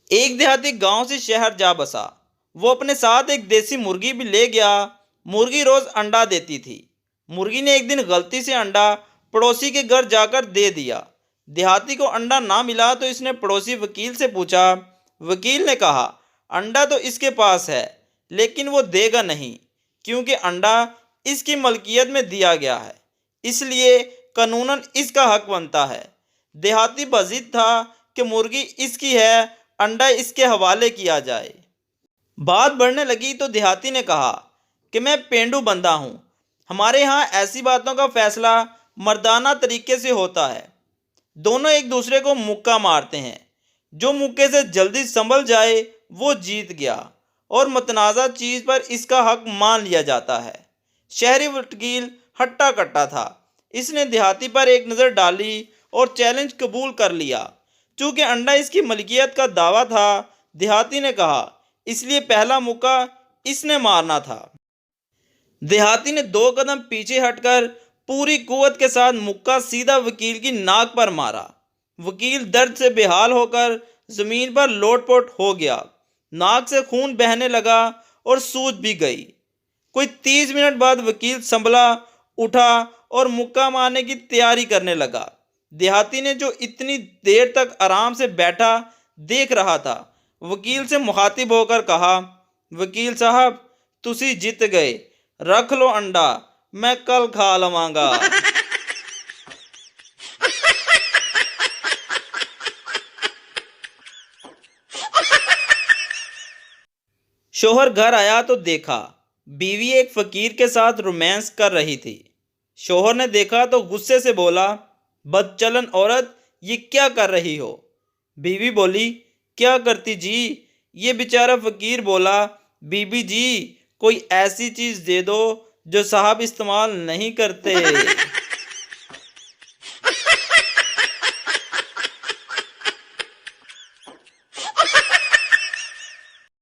ایک دیہاتی گاؤں سے شہر جا بسا۔ وہ اپنے ساتھ ایک دیسی مرغی بھی لے گیا۔ مرغی روز انڈا دیتی تھی۔ مرغی نے ایک دن غلطی سے انڈا پڑوسی کے گھر جا کر دے دیا۔ دیہاتی کو انڈا نہ ملا تو اس نے پڑوسی وکیل سے پوچھا۔ وکیل نے کہا، انڈا تو اس کے پاس ہے لیکن وہ دے گا نہیں، کیونکہ انڈا اس کی ملکیت میں دیا گیا ہے، اس لیے قانوناً اس کا حق بنتا ہے۔ دیہاتی بضد تھا کہ مرغی اس کی ہے، انڈا اس کے حوالے کیا جائے۔ بات بڑھنے لگی تو دیہاتی نے کہا کہ میں پینڈو بندہ ہوں، ہمارے ہاں ایسی باتوں کا فیصلہ مردانہ طریقے سے ہوتا ہے۔ دونوں ایک دوسرے کو مکہ مارتے ہیں، جو مکے سے جلدی سنبھل جائے وہ جیت گیا، اور متنازع چیز پر اس کا حق مان لیا جاتا ہے۔ شہری وکیل ہٹا کٹا تھا۔ اس نے دیہاتی پر ایک نظر ڈالی اور چیلنج قبول کر لیا۔ چونکہ انڈا اس کی ملکیت کا دعویٰ تھا، دیہاتی نے کہا، اس لیے پہلا مکہ اس نے مارنا تھا۔ دیہاتی نے 2 قدم پیچھے ہٹ کر پوری قوت کے ساتھ مکہ سیدھا وکیل کی ناک پر مارا۔ وکیل درد سے بے حال ہو کر زمین پر لوٹ پوٹ ہو گیا۔ ناک سے خون بہنے لگا اور سوج بھی گئی۔ کوئی 30 منٹ بعد وکیل سنبھلا، اٹھا اور مکہ مارنے کی تیاری کرنے لگا۔ دیہاتی نے جو اتنی دیر تک آرام سے بیٹھا دیکھ رہا تھا، وکیل سے مخاطب ہو کر کہا، وکیل صاحب تسی جیت گئے، رکھ لو انڈا، میں کل کھا لواں گا۔ شوہر گھر آیا تو دیکھا بیوی ایک فقیر کے ساتھ رومانس کر رہی تھی۔ شوہر نے دیکھا تو غصے سے بولا، بد چلن عورت، یہ کیا کر رہی ہو؟ بیوی بولی، کیا کرتی جی؟ یہ بیچارہ فقیر بولا، بی بی جی کوئی ایسی چیز دے دو جو صاحب استعمال نہیں کرتے۔